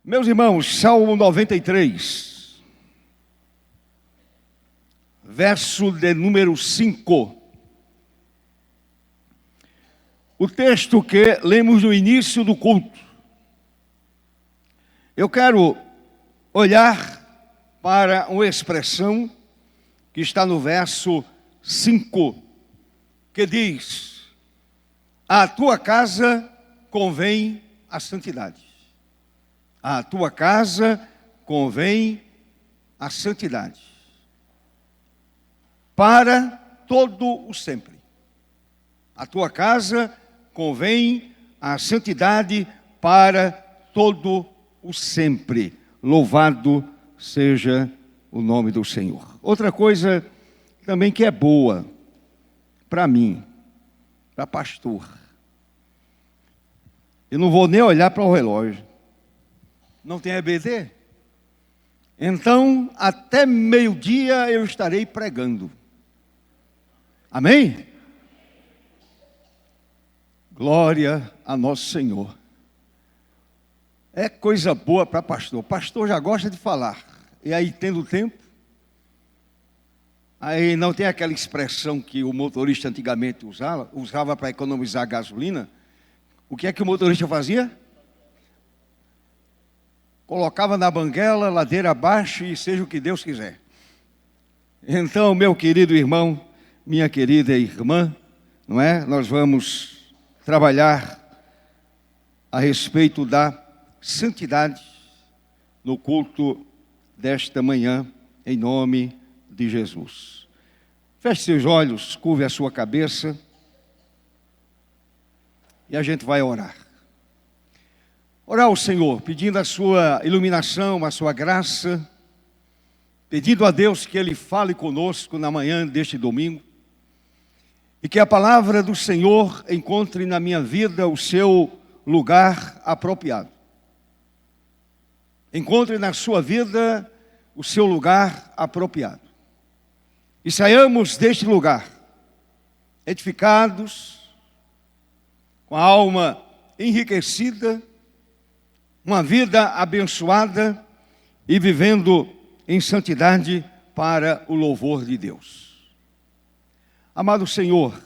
Meus irmãos, Salmo 93, verso de número 5. O texto que lemos no início do culto. Eu quero olhar para uma expressão que está no verso 5, que diz: à tua casa convém a santidade. À tua casa convém a santidade, para todo o sempre. À tua casa convém a santidade para todo o sempre. Louvado seja o nome do Senhor. Outra coisa também que é boa para mim, para pastor. Eu não vou nem olhar para o relógio. Não tem EBD? Então, até meio-dia eu estarei pregando. Amém? Glória a nosso Senhor. É coisa boa para pastor. Pastor já gosta de falar. E aí, tendo tempo, aí não tem aquela expressão que o motorista antigamente usava para economizar gasolina. O que é que o motorista fazia? Colocava na banguela, ladeira abaixo e seja o que Deus quiser. Então, meu querido irmão, minha querida irmã, não é? Nós vamos trabalhar a respeito da santidade no culto desta manhã, em nome de Jesus. Feche seus olhos, curve a sua cabeça e a gente vai orar. Orar ao Senhor, pedindo a sua iluminação, a sua graça, pedindo a Deus que Ele fale conosco na manhã deste domingo, e que a palavra do Senhor encontre na minha vida o seu lugar apropriado. Encontre na sua vida o seu lugar apropriado. E saiamos deste lugar edificados, com a alma enriquecida, uma vida abençoada e vivendo em santidade para o louvor de Deus. Amado Senhor,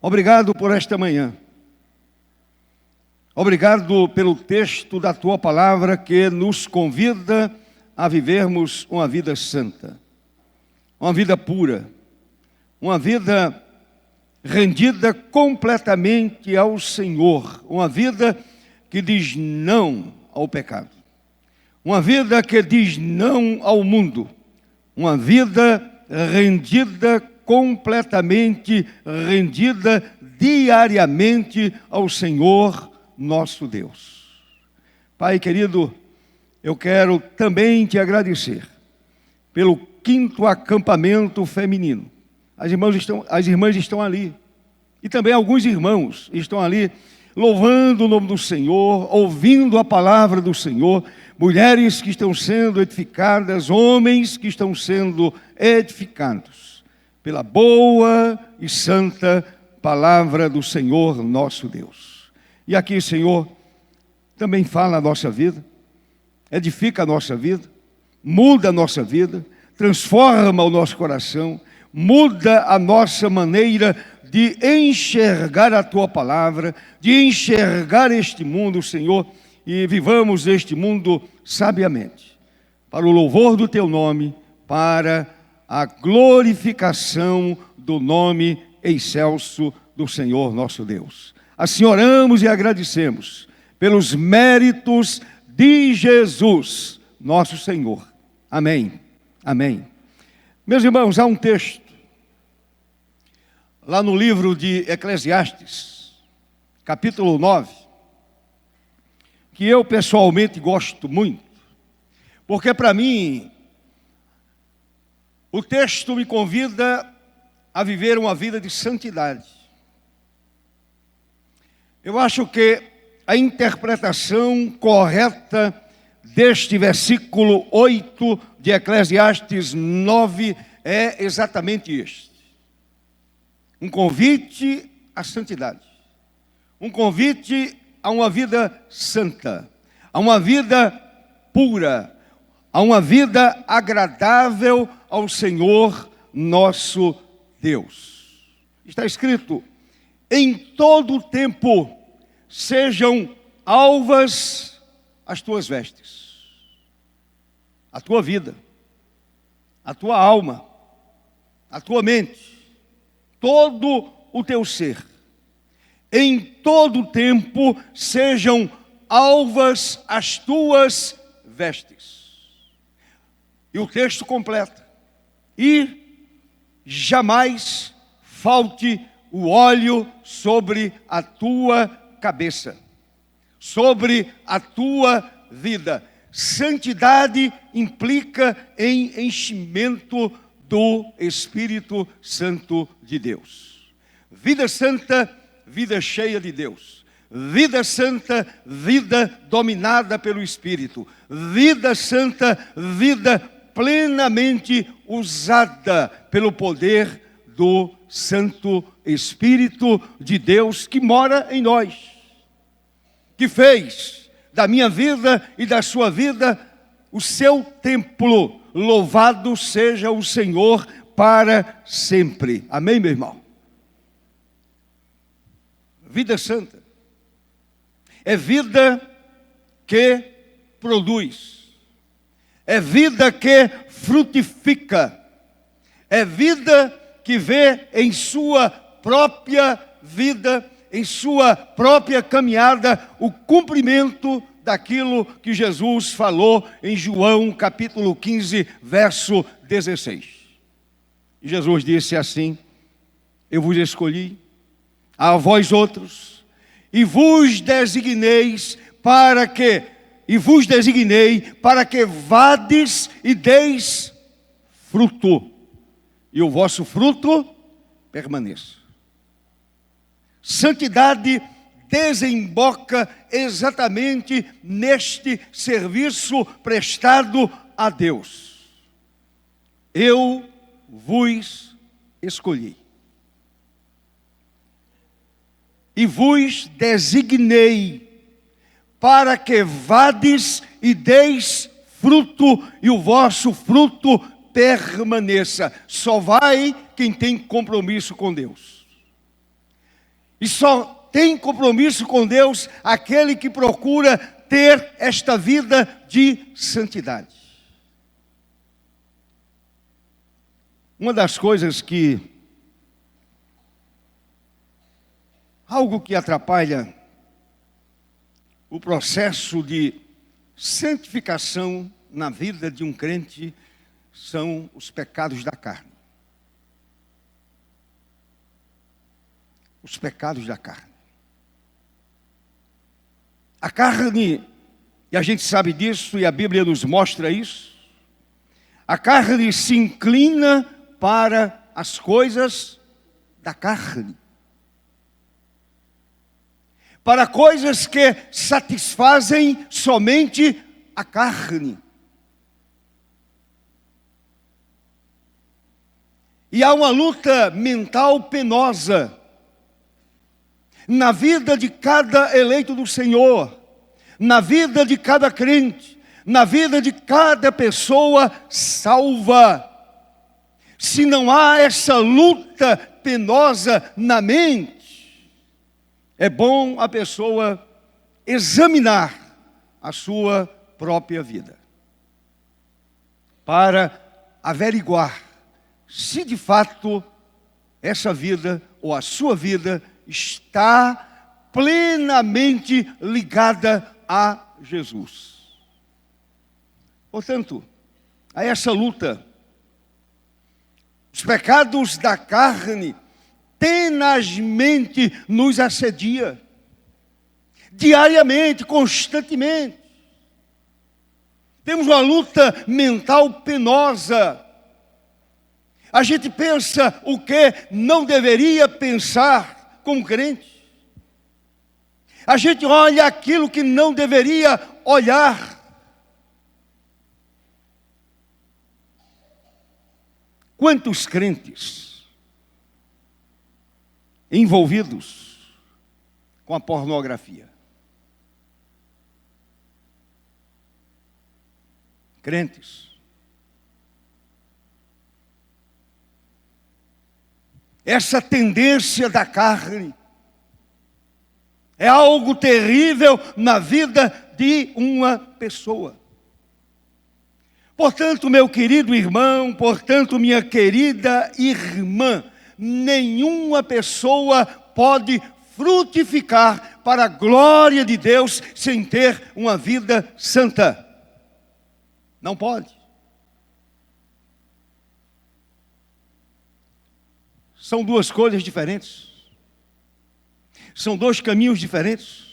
obrigado por esta manhã. Obrigado pelo texto da Tua palavra que nos convida a vivermos uma vida santa, uma vida pura, uma vida rendida completamente ao Senhor, uma vida que diz não ao pecado, uma vida que diz não ao mundo, uma vida rendida completamente, rendida diariamente ao Senhor nosso Deus. Pai querido, eu quero também te agradecer pelo 5º acampamento feminino. As irmãs estão ali, e também alguns irmãos estão ali, louvando o nome do Senhor, ouvindo a palavra do Senhor, mulheres que estão sendo edificadas, homens que estão sendo edificados pela boa e santa palavra do Senhor nosso Deus. E aqui, Senhor, também fala a nossa vida, edifica a nossa vida, muda a nossa vida, transforma o nosso coração, muda a nossa maneira de enxergar a Tua palavra, de enxergar este mundo, Senhor, e vivamos este mundo sabiamente, para o louvor do Teu nome, para a glorificação do nome excelso do Senhor nosso Deus. Assim oramos e agradecemos pelos méritos de Jesus, nosso Senhor. Amém. Amém. Meus irmãos, há um texto lá no livro de Eclesiastes, capítulo 9, que eu pessoalmente gosto muito, porque para mim o texto me convida a viver uma vida de santidade. Eu acho que a interpretação correta deste versículo 8 de Eclesiastes 9 é exatamente este. Um convite à santidade. Um convite a uma vida santa. a uma vida pura, a uma vida agradável ao Senhor nosso Deus. Está escrito: em todo o tempo sejam alvas as tuas vestes, a tua vida, a tua alma, a tua mente, todo o teu ser. Em todo o tempo sejam alvas as tuas vestes. E o texto completa: e jamais falte o óleo sobre a tua cabeça, sobre a tua vida. Santidade implica em enchimento do Espírito Santo de Deus. Vida santa, vida cheia de Deus. Vida santa, vida dominada pelo Espírito. Vida santa, vida plenamente usada pelo poder do Santo Espírito de Deus que mora em nós, que fez da minha vida e da sua vida o seu templo. Louvado seja o Senhor para sempre. Amém, meu irmão? Vida santa é vida que produz, é vida que frutifica, é vida que vê em sua própria vida, em sua própria caminhada, o cumprimento daquilo que Jesus falou em João capítulo 15, verso 16. E Jesus disse assim: eu vos escolhi, a vós outros, e vos designei para que vades e deis fruto, e o vosso fruto permaneça. Santidade desemboca exatamente neste serviço prestado a Deus. Eu vos escolhi e vos designei para que vades e deis fruto, e o vosso fruto permaneça. Só vai quem tem compromisso com Deus. E só tem compromisso com Deus aquele que procura ter esta vida de santidade. Uma das coisas algo que atrapalha o processo de santificação na vida de um crente são os pecados da carne. Os pecados da carne. A carne, e a gente sabe disso, e a Bíblia nos mostra isso, a carne se inclina para as coisas da carne, para coisas que satisfazem somente a carne. E há uma luta mental penosa na vida de cada eleito do Senhor, na vida de cada crente, na vida de cada pessoa salva. Se não há essa luta penosa na mente, é bom a pessoa examinar a sua própria vida, para averiguar se de fato essa vida ou a sua vida está plenamente ligada a Jesus. Portanto, a essa luta, os pecados da carne tenazmente nos assedia, diariamente, constantemente. Temos uma luta mental penosa. A gente pensa o que não deveria pensar como crente. A gente olha aquilo que não deveria olhar. Quantos crentes envolvidos com a pornografia? crentes. Essa tendência da carne é algo terrível na vida de uma pessoa. Portanto, meu querido irmão, portanto, minha querida irmã, nenhuma pessoa pode frutificar para a glória de Deus sem ter uma vida santa. Não pode. São duas coisas diferentes. São dois caminhos diferentes.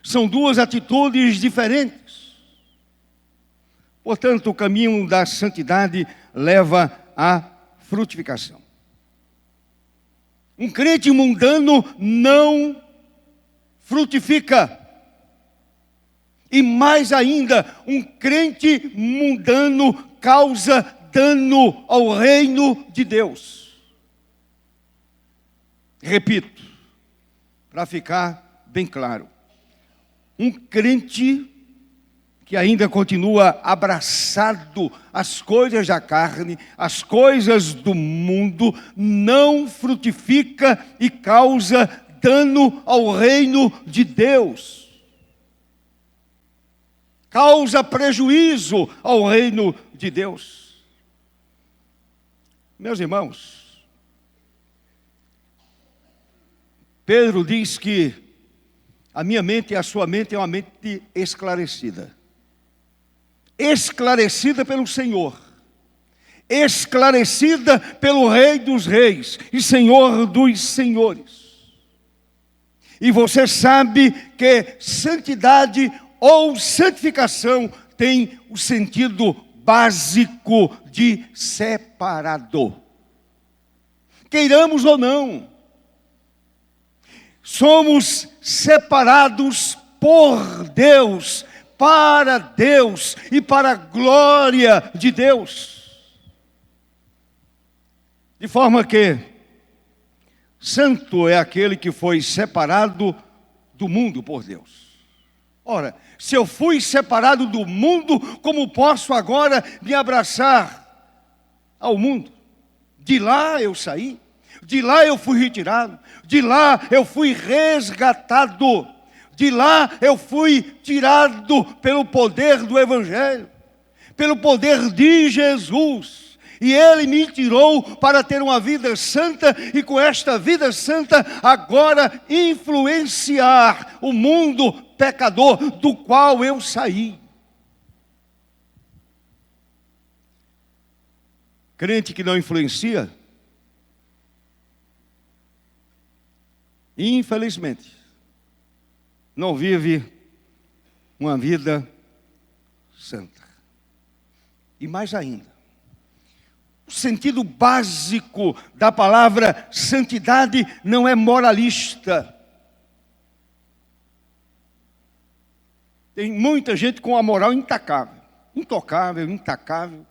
São duas atitudes diferentes. Portanto, o caminho da santidade leva à frutificação. Um crente mundano não frutifica. E mais ainda, um crente mundano causa dano ao reino de Deus. Repito, para ficar bem claro. Um crente que ainda continua abraçado às coisas da carne, às coisas do mundo, não frutifica e causa dano ao reino de Deus. Causa prejuízo ao reino de Deus. Meus irmãos, Pedro diz que a minha mente e a sua mente é uma mente esclarecida. Esclarecida pelo Senhor. Esclarecida pelo Rei dos Reis e Senhor dos Senhores. E você sabe que santidade ou santificação tem o sentido básico de separado. Queiramos ou não, somos separados por Deus, para Deus e para a glória de Deus. De forma que santo é aquele que foi separado do mundo por Deus. Ora, se eu fui separado do mundo, como posso agora me abraçar ao mundo? De lá eu saí. De lá eu fui retirado, de lá eu fui resgatado, de lá eu fui tirado pelo poder do Evangelho, pelo poder de Jesus. E Ele me tirou para ter uma vida santa e com esta vida santa agora influenciar o mundo pecador do qual eu saí. Crente que não influencia, infelizmente, não vive uma vida santa. E mais ainda, o sentido básico da palavra santidade não é moralista. Tem muita gente com a moral intacável, intacável.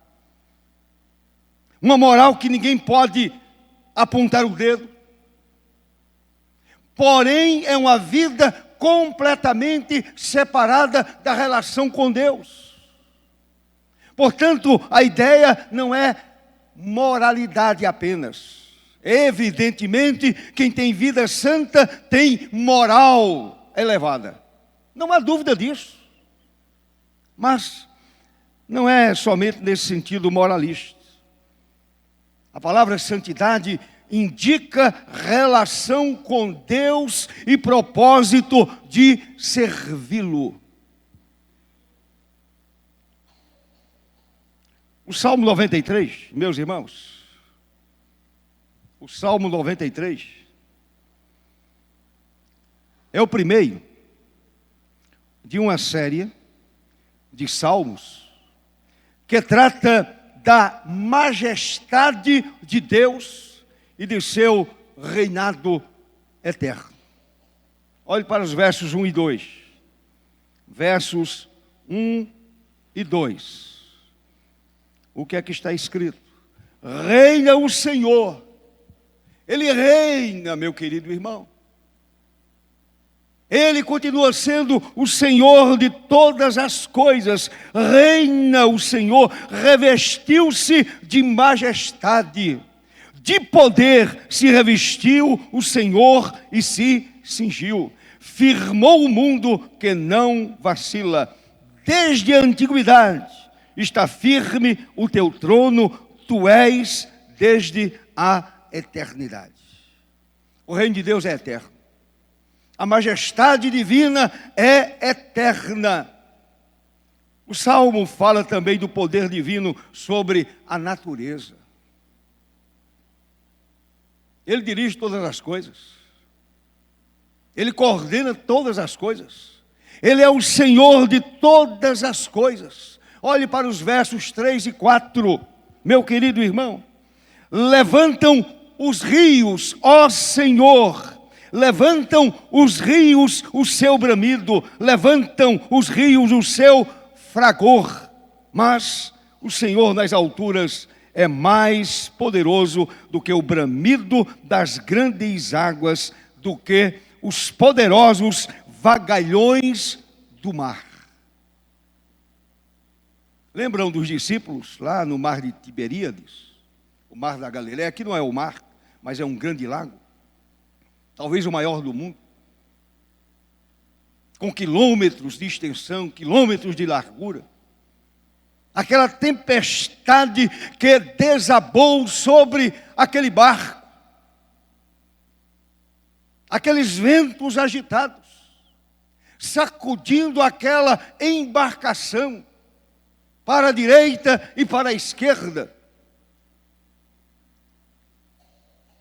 Uma moral que ninguém pode apontar o dedo. Porém, é uma vida completamente separada da relação com Deus. Portanto, a ideia não é moralidade apenas. Evidentemente, quem tem vida santa tem moral elevada. Não há dúvida disso. Mas não é somente nesse sentido moralista. A palavra santidade indica relação com Deus e propósito de servi-lo. O Salmo 93, meus irmãos, o Salmo 93 é o primeiro de uma série de salmos que trata da majestade de Deus e de seu reinado eterno. Olhe para os versos 1 e 2. Versos 1 e 2. O que é que está escrito? Reina o Senhor. Ele reina, meu querido irmão. Ele continua sendo o Senhor de todas as coisas. Reina o Senhor, revestiu-se de majestade. De poder se revestiu o Senhor e se cingiu. Firmou o mundo que não vacila. Desde a antiguidade está firme o teu trono, tu és desde a eternidade. O reino de Deus é eterno. A majestade divina é eterna. O Salmo fala também do poder divino sobre a natureza. Ele dirige todas as coisas. Ele coordena todas as coisas. Ele é o Senhor de todas as coisas. Olhe para os versos 3 e 4, meu querido irmão. Levantam os rios, ó Senhor. Levantam os rios o seu bramido, levantam os rios o seu fragor. Mas o Senhor nas alturas é mais poderoso do que o bramido das grandes águas, do que os poderosos vagalhões do mar. Lembram dos discípulos lá no mar de Tiberíades? O mar da Galileia, aqui não é o mar, mas é um grande lago. Talvez o maior do mundo, com quilômetros de extensão, quilômetros de largura. Aquela tempestade que desabou sobre aquele barco, aqueles ventos agitados, sacudindo aquela embarcação para a direita e para a esquerda.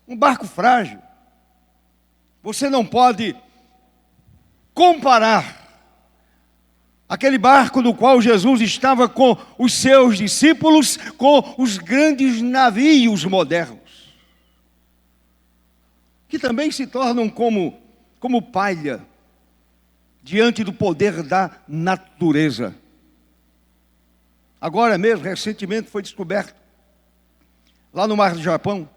Um barco frágil. Você não pode comparar aquele barco no qual Jesus estava com os seus discípulos com os grandes navios modernos, que também se tornam como palha diante do poder da natureza. Agora mesmo, recentemente foi descoberto, lá no Mar do Japão,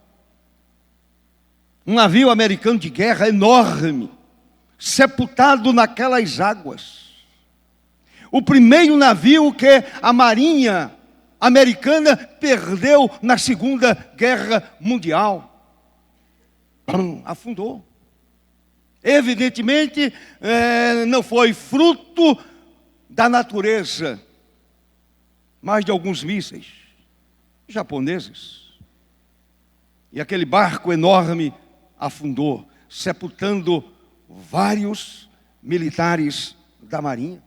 um navio americano de guerra enorme, sepultado naquelas águas. O primeiro navio que a Marinha americana perdeu na Segunda Guerra Mundial. Afundou. Evidentemente, não foi fruto da natureza, mas de alguns mísseis japoneses. E aquele barco enorme afundou, sepultando vários militares da Marinha.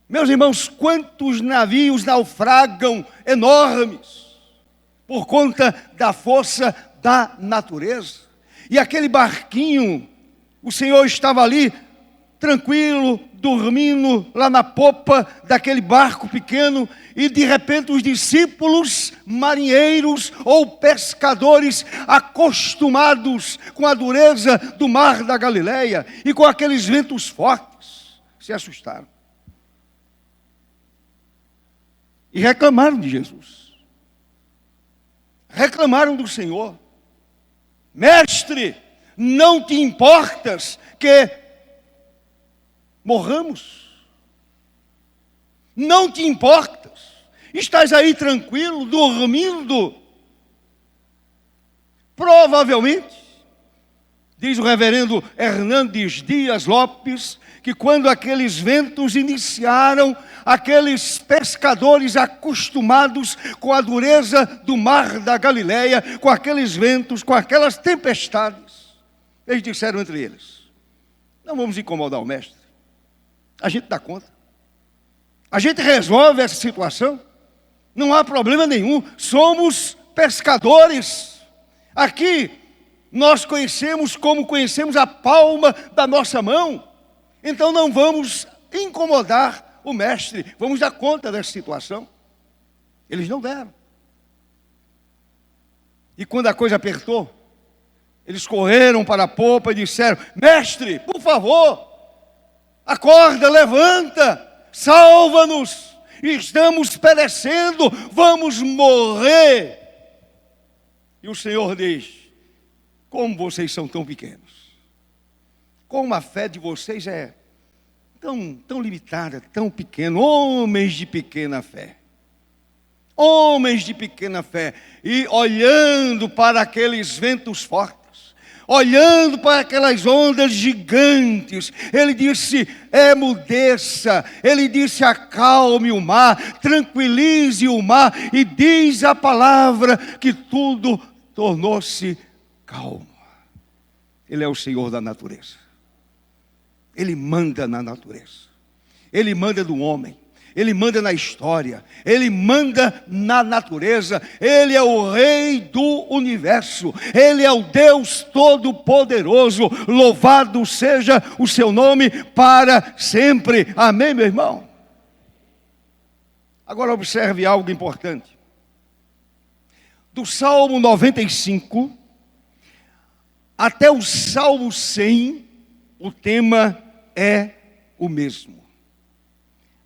Meus irmãos, quantos navios naufragam enormes por conta da força da natureza. E aquele barquinho, o Senhor estava ali, tranquilo, dormindo lá na popa daquele barco pequeno, e de repente os discípulos marinheiros ou pescadores acostumados com a dureza do mar da Galileia e com aqueles ventos fortes, se assustaram. E reclamaram de Jesus. Reclamaram do Senhor. Mestre, não te importas que morramos? Não te importas? Estás aí tranquilo, dormindo? Provavelmente, diz o reverendo Hernandes Dias Lopes, que quando aqueles ventos iniciaram, aqueles pescadores acostumados com a dureza do mar da Galileia, com aqueles ventos, com aquelas tempestades, eles disseram entre eles: não vamos incomodar o mestre, a gente dá conta, a gente resolve essa situação, não há problema nenhum, somos pescadores, aqui nós conhecemos como conhecemos a palma da nossa mão, então não vamos incomodar o mestre, vamos dar conta dessa situação. Eles não deram. E quando a coisa apertou, eles correram para a popa e disseram: mestre, por favor, acorda, levanta, salva-nos, estamos perecendo, vamos morrer. E o Senhor diz: como vocês são tão pequenos, como a fé de vocês é tão limitada, tão pequena. Homens de pequena fé. Homens de pequena fé. E olhando para aqueles ventos fortes, olhando para aquelas ondas gigantes, ele disse: emudeça. Ele disse: acalme o mar, tranquilize o mar. E diz a palavra que tudo tornou-se calmo. Ele é o Senhor da natureza. Ele manda na natureza. Ele manda no homem. Ele manda na história. Ele manda na natureza. Ele é o Rei do universo. Ele é o Deus Todo-Poderoso. Louvado seja o seu nome para sempre. Amém, meu irmão? Agora observe algo importante. Do Salmo 95 até o Salmo 100, o tema é o mesmo.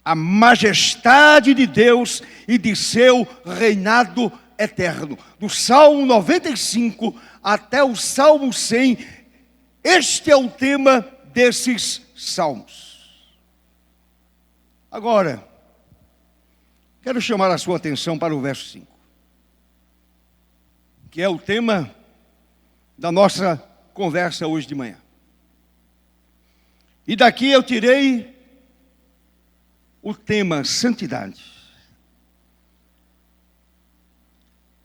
A majestade de Deus e de seu reinado eterno. Do Salmo 95 até o Salmo 100, este é o tema desses salmos. Agora, quero chamar a sua atenção para o verso 5, que é o tema da nossa conversa hoje de manhã. E daqui eu tirei o tema santidade.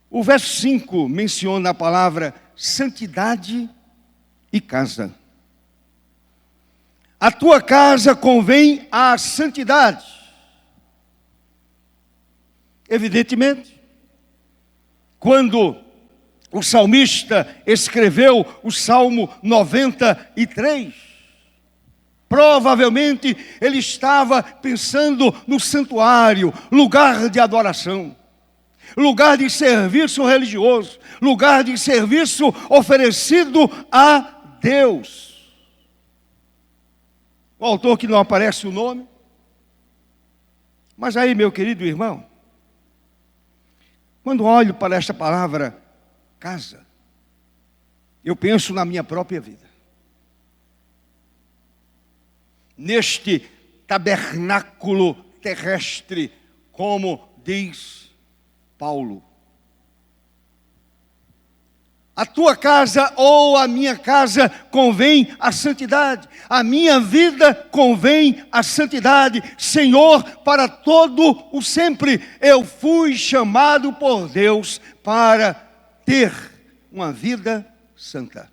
O verso 5 menciona a palavra santidade e casa. A tua casa convém à santidade. Evidentemente, quando o salmista escreveu o Salmo 93, provavelmente ele estava pensando no santuário, lugar de adoração, lugar de serviço religioso, lugar de serviço oferecido a Deus. O autor que não aparece o nome, mas aí, meu querido irmão, quando olho para esta palavra casa, eu penso na minha própria vida. Neste tabernáculo terrestre, como diz Paulo. A tua casa ou a minha casa convém à santidade. A minha vida convém à santidade. Senhor, para todo o sempre, eu fui chamado por Deus para ter uma vida santa.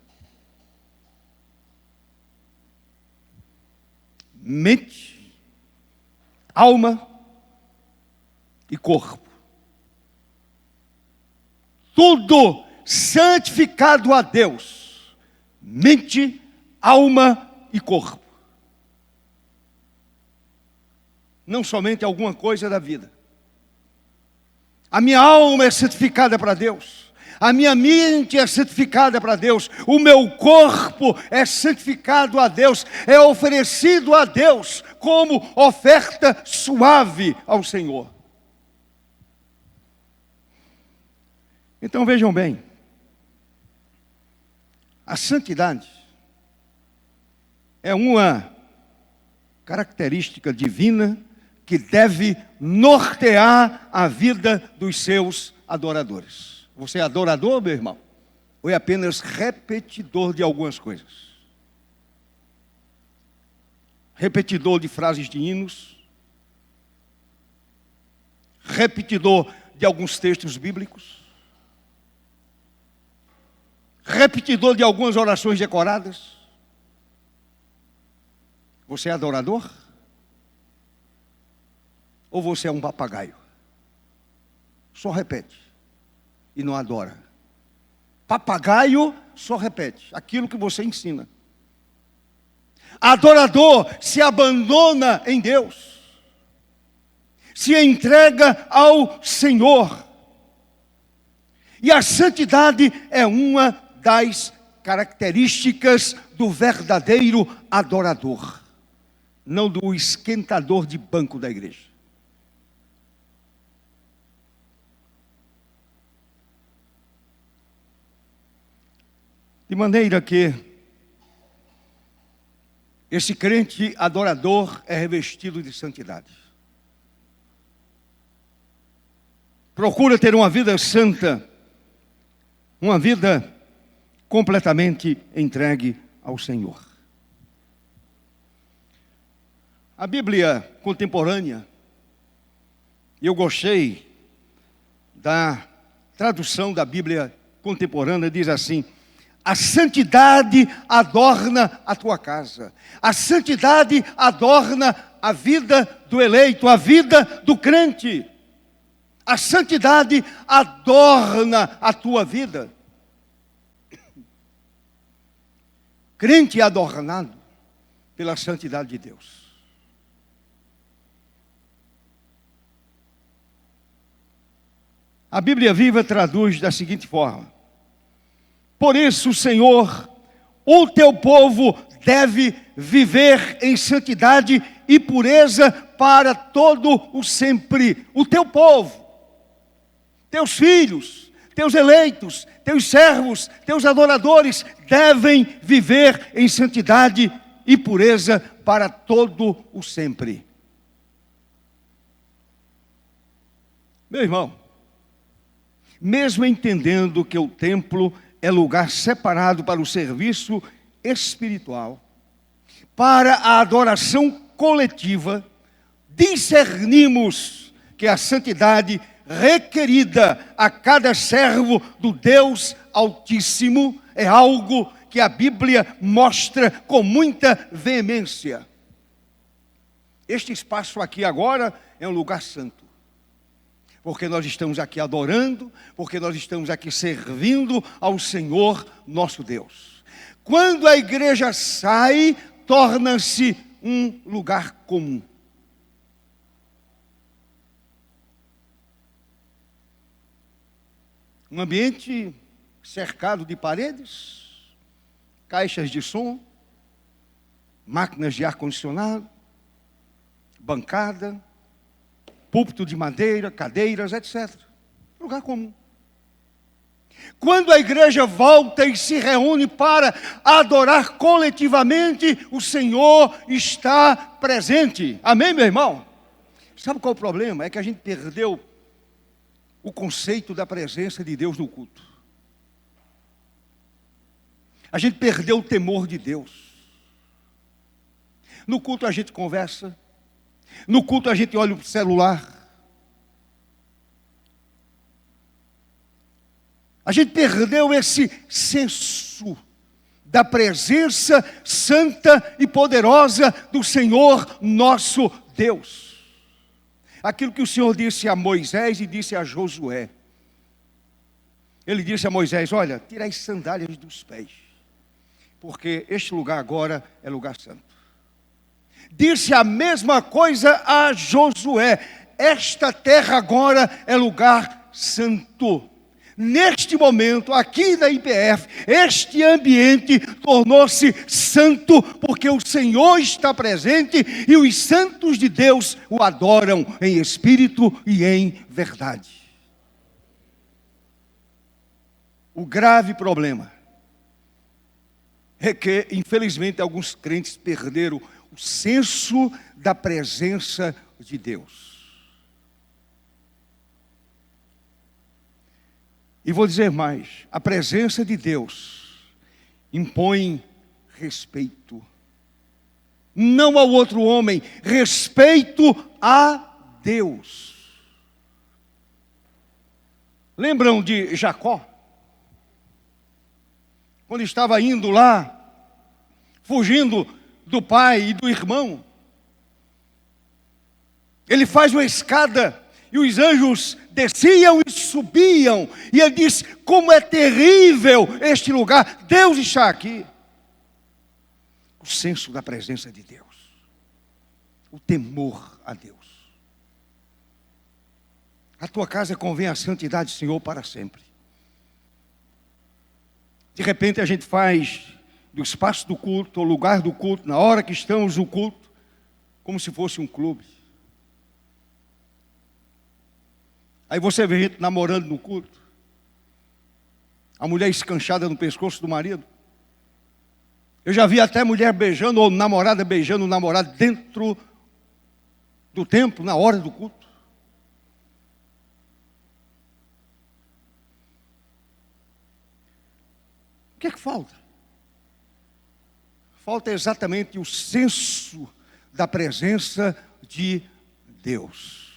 Mente, alma e corpo. Tudo santificado a Deus. Mente, alma e corpo. Não somente alguma coisa da vida. A minha alma é santificada para Deus. A minha mente é santificada para Deus. O meu corpo é santificado a Deus. É oferecido a Deus como oferta suave ao Senhor. Então vejam bem. A santidade é uma característica divina que deve nortear a vida dos seus adoradores. Você é adorador, meu irmão? Ou é apenas repetidor de algumas coisas? Repetidor de frases de hinos? Repetidor de alguns textos bíblicos? Repetidor de algumas orações decoradas? Você é adorador? Ou você é um papagaio? Só repete e não adora. Papagaio só repete aquilo que você ensina. Adorador se abandona em Deus, se entrega ao Senhor. E a santidade é uma das características do verdadeiro adorador, não do esquentador de banco da igreja. De maneira que esse crente adorador é revestido de santidade. Procura ter uma vida santa, uma vida completamente entregue ao Senhor. A Bíblia contemporânea, eu gostei da tradução da Bíblia contemporânea, diz assim: a santidade adorna a tua casa, a santidade adorna a vida do eleito, a vida do crente. A santidade adorna a tua vida. Crente é adornado pela santidade de Deus. A Bíblia Viva traduz da seguinte forma: por isso, Senhor, o teu povo deve viver em santidade e pureza para todo o sempre. O teu povo, teus filhos, teus eleitos, teus servos, teus adoradores devem viver em santidade e pureza para todo o sempre. Meu irmão, mesmo entendendo que o templo é lugar separado para o serviço espiritual, para a adoração coletiva, discernimos que a santidade requerida a cada servo do Deus Altíssimo é algo que a Bíblia mostra com muita veemência. Este espaço aqui agora é um lugar santo, porque nós estamos aqui adorando, porque nós estamos aqui servindo ao Senhor nosso Deus. Quando a igreja sai, torna-se um lugar comum. Um ambiente cercado de paredes, caixas de som, máquinas de ar-condicionado, bancada, púlpito de madeira, cadeiras, etc. Lugar comum. Quando a igreja volta e se reúne para adorar coletivamente, o Senhor está presente. Amém, meu irmão? Sabe qual é o problema? É que a gente perdeu o conceito da presença de Deus no culto. A gente perdeu o temor de Deus. No culto a gente conversa. No culto a gente olha o celular. A gente perdeu esse senso da presença santa e poderosa do Senhor nosso Deus. Aquilo que o Senhor disse a Moisés e disse a Josué. Ele disse a Moisés: olha, tira as sandálias dos pés, porque este lugar agora é lugar santo. Disse a mesma coisa a Josué: esta terra agora é lugar santo. Neste momento, aqui na IPF, este ambiente tornou-se santo, porque o Senhor está presente e os santos de Deus o adoram em espírito e em verdade. O grave problema é que, infelizmente, alguns crentes perderam o senso da presença de Deus. E vou dizer mais: a presença de Deus impõe respeito, não ao outro homem, respeito a Deus. Lembram de Jacó? Quando estava indo lá, fugindo do pai e do irmão, ele faz uma escada e os anjos desciam e subiam, e ele diz: como é terrível este lugar, Deus está aqui. O senso da presença de Deus, o temor a Deus. A tua casa convém a santidade, Senhor, para sempre. De repente a gente faz do espaço do culto, o lugar do culto, na hora que estamos no culto, como se fosse um clube. Aí você vê gente namorando no culto, a mulher escanchada no pescoço do marido, Eu já vi até mulher beijando, ou namorada beijando o namorado dentro do templo, na hora do culto. O que é que falta? Falta exatamente o senso da presença de Deus.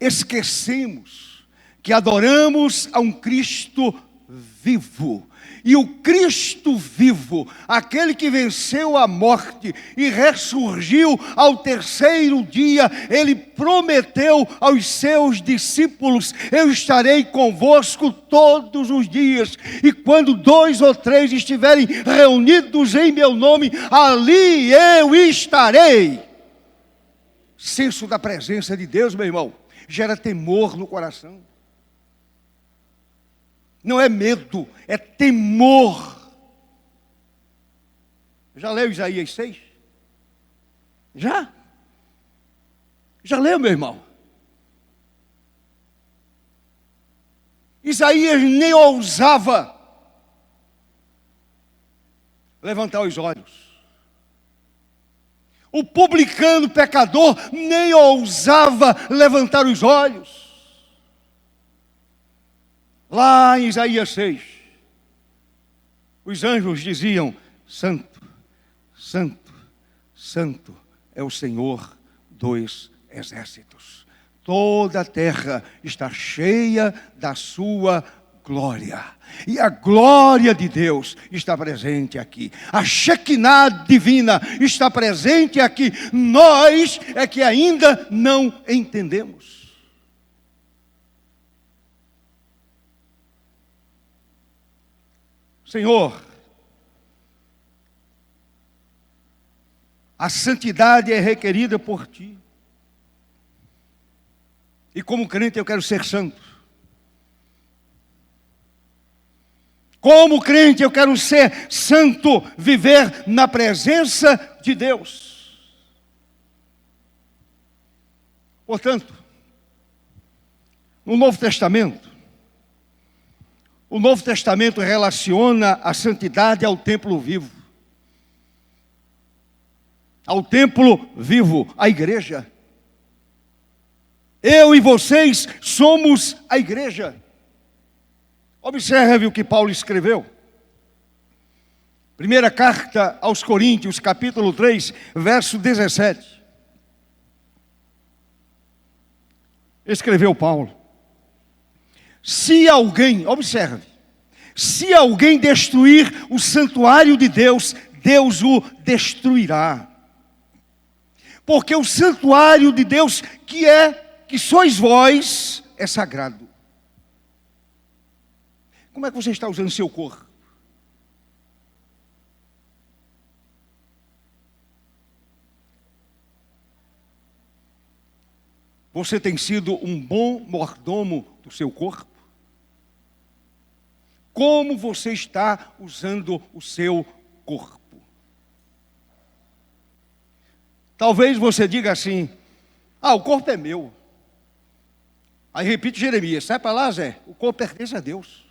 Esquecemos que adoramos a um Cristo vivo. E o Cristo vivo, aquele que venceu a morte e ressurgiu ao terceiro dia, ele prometeu aos seus discípulos: eu estarei convosco todos os dias, e quando 2 ou 3 estiverem reunidos em meu nome, ali eu estarei. Senso da presença de Deus, meu irmão, gera temor no coração. Não é medo, é temor. Já leu Isaías 6? Já? Já leu, meu irmão? Isaías nem ousava levantar os olhos. O publicano pecador nem ousava levantar os olhos. Lá em Isaías 6, os anjos diziam: Santo, Santo, Santo é o Senhor dos exércitos. Toda a terra está cheia da sua glória. E a glória de Deus está presente aqui. A Shekinah divina está presente aqui. Nós é que ainda não entendemos. Senhor, a santidade é requerida por Ti. E como crente eu quero ser santo. Como crente eu quero ser santo, viver na presença de Deus. Portanto, no Novo Testamento, o Novo Testamento relaciona a santidade ao templo vivo. Ao templo vivo, à igreja. Eu e vocês somos a igreja. Observe o que Paulo escreveu. Primeira carta aos Coríntios, capítulo 3, verso 17. Escreveu Paulo: se alguém, observe, se alguém destruir o santuário de Deus, Deus o destruirá. Porque o santuário de Deus, que sois vós, é sagrado. Como é que você está usando seu corpo? Você tem sido um bom mordomo do seu corpo? Como você está usando o seu corpo? Talvez você diga assim: o corpo é meu. Aí repite Jeremias: sai para lá, Zé, o corpo pertence a Deus.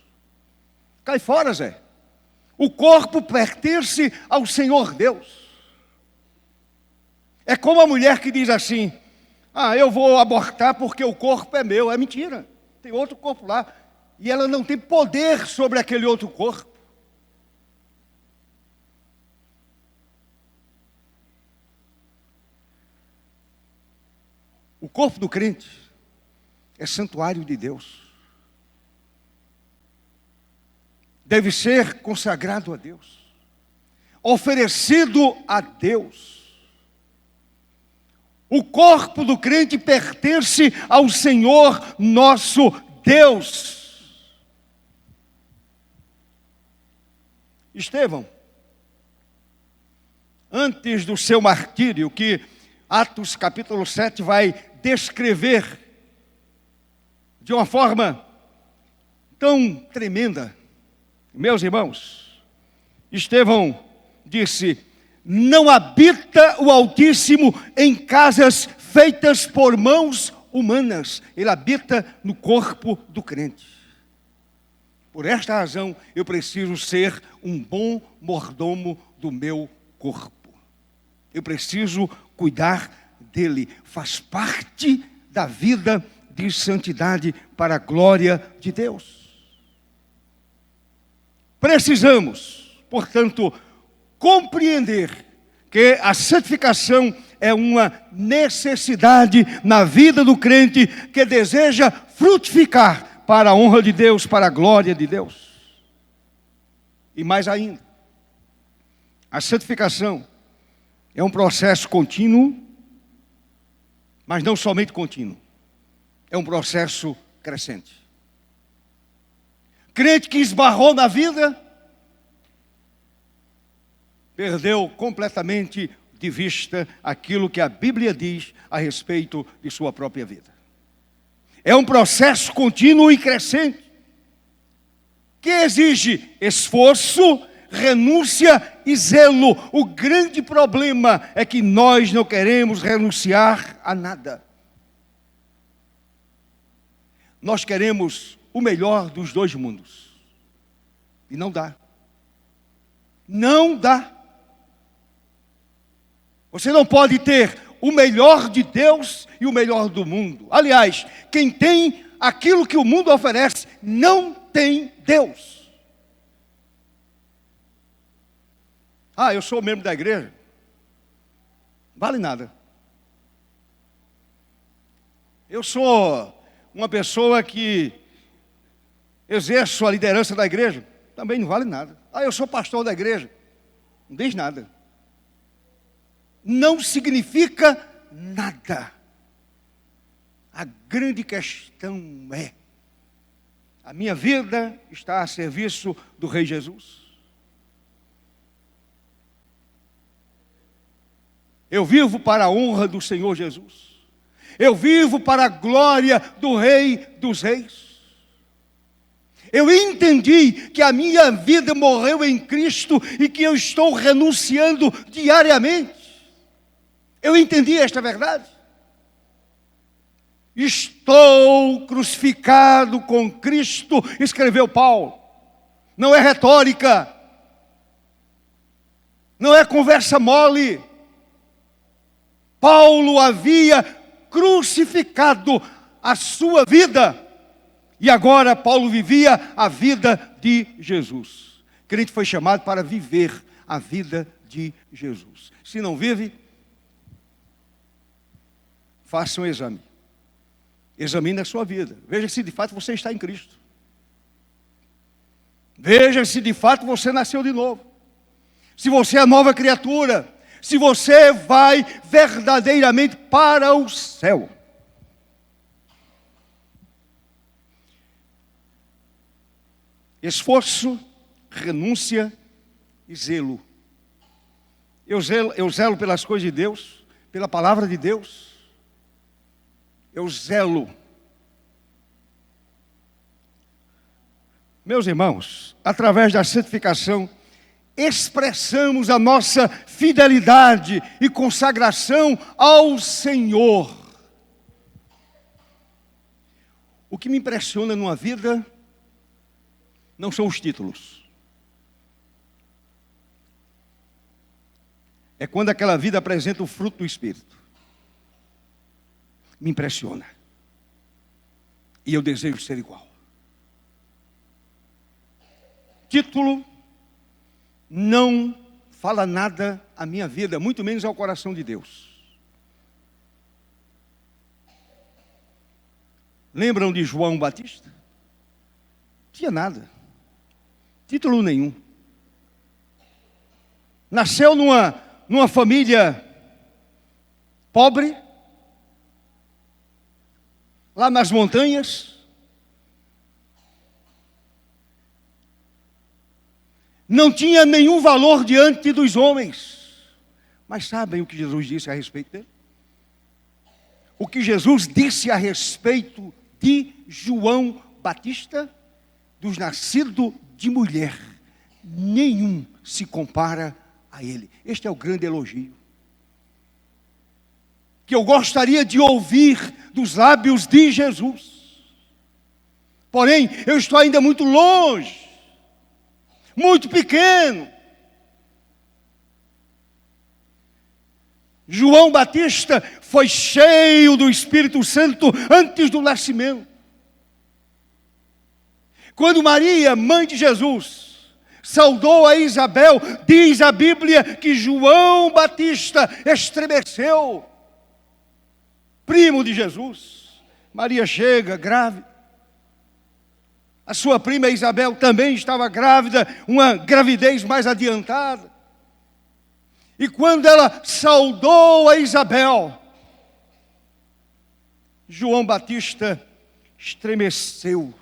Cai fora, Zé. O corpo pertence ao Senhor Deus. É como a mulher que diz assim: eu vou abortar porque o corpo é meu. É mentira, tem outro corpo lá. E ela não tem poder sobre aquele outro corpo. O corpo do crente é santuário de Deus. Deve ser consagrado a Deus, oferecido a Deus. O corpo do crente pertence ao Senhor nosso Deus. Estevão, antes do seu martírio, que Atos capítulo 7 vai descrever de uma forma tão tremenda, meus irmãos, Estevão disse: não habita o Altíssimo em casas feitas por mãos humanas. Ele habita no corpo do crente. Por esta razão, eu preciso ser um bom mordomo do meu corpo. Eu preciso cuidar dele. Faz parte da vida de santidade para a glória de Deus. Precisamos, portanto, compreender que a santificação é uma necessidade na vida do crente que deseja frutificar para a honra de Deus, para a glória de Deus. E mais ainda, a santificação é um processo contínuo, mas não somente contínuo, é um processo crescente. Crente que esbarrou na vida, perdeu completamente de vista aquilo que a Bíblia diz a respeito de sua própria vida. É um processo contínuo e crescente, que exige esforço, renúncia e zelo. O grande problema é que nós não queremos renunciar a nada. Nós queremos o melhor dos dois mundos. E não dá. Não dá. Você não pode ter o melhor de Deus e o melhor do mundo. Aliás, quem tem aquilo que o mundo oferece, não tem Deus. Eu sou membro da igreja. Vale nada. Eu sou uma pessoa que exerço a liderança da igreja. Também não vale nada. Eu sou pastor da igreja. Não diz nada. Não significa nada. A grande questão é: a minha vida está a serviço do Rei Jesus? Eu vivo para a honra do Senhor Jesus. Eu vivo para a glória do Rei dos Reis. Eu entendi que a minha vida morreu em Cristo e que eu estou renunciando diariamente. Eu entendi esta verdade. Estou crucificado com Cristo, escreveu Paulo. Não é retórica. Não é conversa mole. Paulo havia crucificado a sua vida. E agora Paulo vivia a vida de Jesus. O crente foi chamado para viver a vida de Jesus. Se não vive, faça um exame. Examine a sua vida. Veja se de fato você está em Cristo. Veja se de fato você nasceu de novo. Se você é nova criatura. Se você vai verdadeiramente para o céu. Esforço, renúncia e zelo. Eu zelo pelas coisas de Deus, pela palavra de Deus. Eu zelo. Meus irmãos, através da santificação, expressamos a nossa fidelidade e consagração ao Senhor. O que me impressiona numa vida não são os títulos. É quando aquela vida apresenta o fruto do Espírito. Me impressiona. E eu desejo ser igual. Título não fala nada à minha vida, muito menos ao coração de Deus. Lembram de João Batista? Tinha nada. Título nenhum. Nasceu numa família pobre, lá nas montanhas. Não tinha nenhum valor diante dos homens. Mas sabem o que Jesus disse a respeito dele? O que Jesus disse a respeito de João Batista? Dos nascidos de mulher, nenhum se compara a ele. Este é o grande elogio que eu gostaria de ouvir dos lábios de Jesus. Porém, eu estou ainda muito longe, muito pequeno. João Batista foi cheio do Espírito Santo antes do nascimento. Quando Maria, mãe de Jesus, saudou a Isabel, diz a Bíblia que João Batista estremeceu, primo de Jesus. Maria chega grávida. A sua prima Isabel também estava grávida, uma gravidez mais adiantada. E quando ela saudou a Isabel, João Batista estremeceu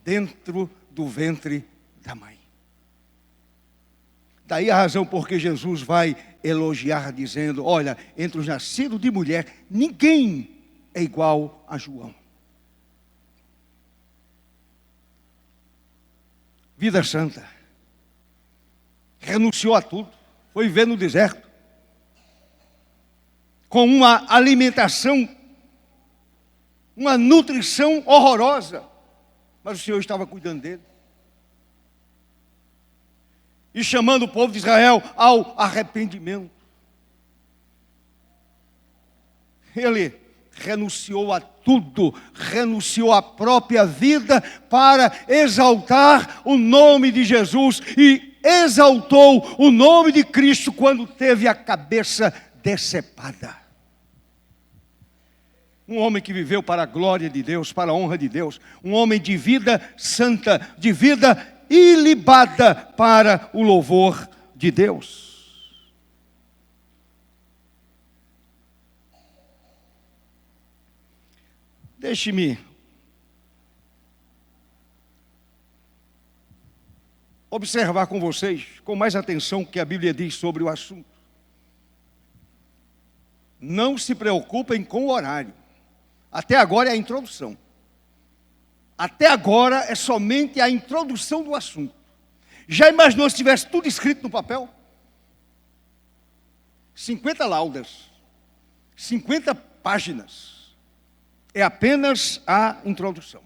dentro do ventre da mãe. Daí a razão por que Jesus vai elogiar, dizendo: olha, entre os nascidos de mulher, ninguém é igual a João. Vida santa. Renunciou a tudo. Foi viver no deserto. Com uma alimentação, uma nutrição horrorosa. Mas o Senhor estava cuidando dele. E chamando o povo de Israel ao arrependimento. Ele renunciou a tudo, renunciou à própria vida para exaltar o nome de Jesus e exaltou o nome de Cristo quando teve a cabeça decepada. Um homem que viveu para a glória de Deus, para a honra de Deus, um homem de vida santa, de vida ilibada para o louvor de Deus. Deixe-me observar com vocês, com mais atenção, o que a Bíblia diz sobre o assunto. Não se preocupem com o horário. Até agora é a introdução. Até agora é somente a introdução do assunto. Já imaginou se tivesse tudo escrito no papel? 50 laudas, 50 páginas. É apenas a introdução.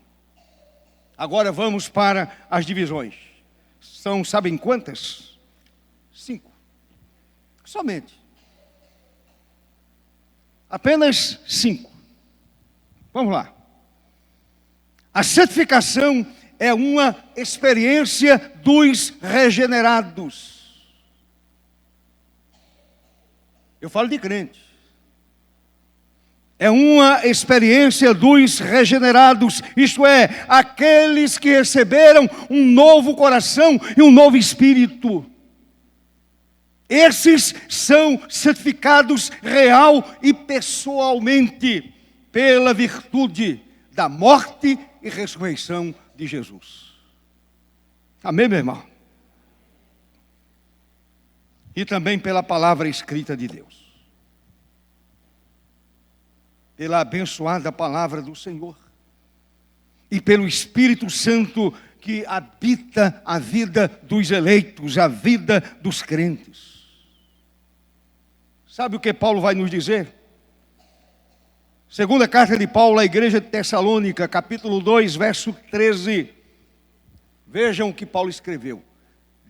Agora vamos para as divisões. São, sabem quantas? 5. Somente. Apenas 5. Vamos lá. A santificação é uma experiência dos regenerados. Eu falo de crente. É uma experiência dos regenerados, isto é, aqueles que receberam um novo coração e um novo espírito. Esses são santificados real e pessoalmente pela virtude da morte e ressurreição de Jesus. Amém, meu irmão? E também pela palavra escrita de Deus. Pela abençoada palavra do Senhor. E pelo Espírito Santo que habita a vida dos eleitos, a vida dos crentes. Sabe o que Paulo vai nos dizer? Segunda carta de Paulo à igreja de Tessalônica, capítulo 2, verso 13. Vejam o que Paulo escreveu.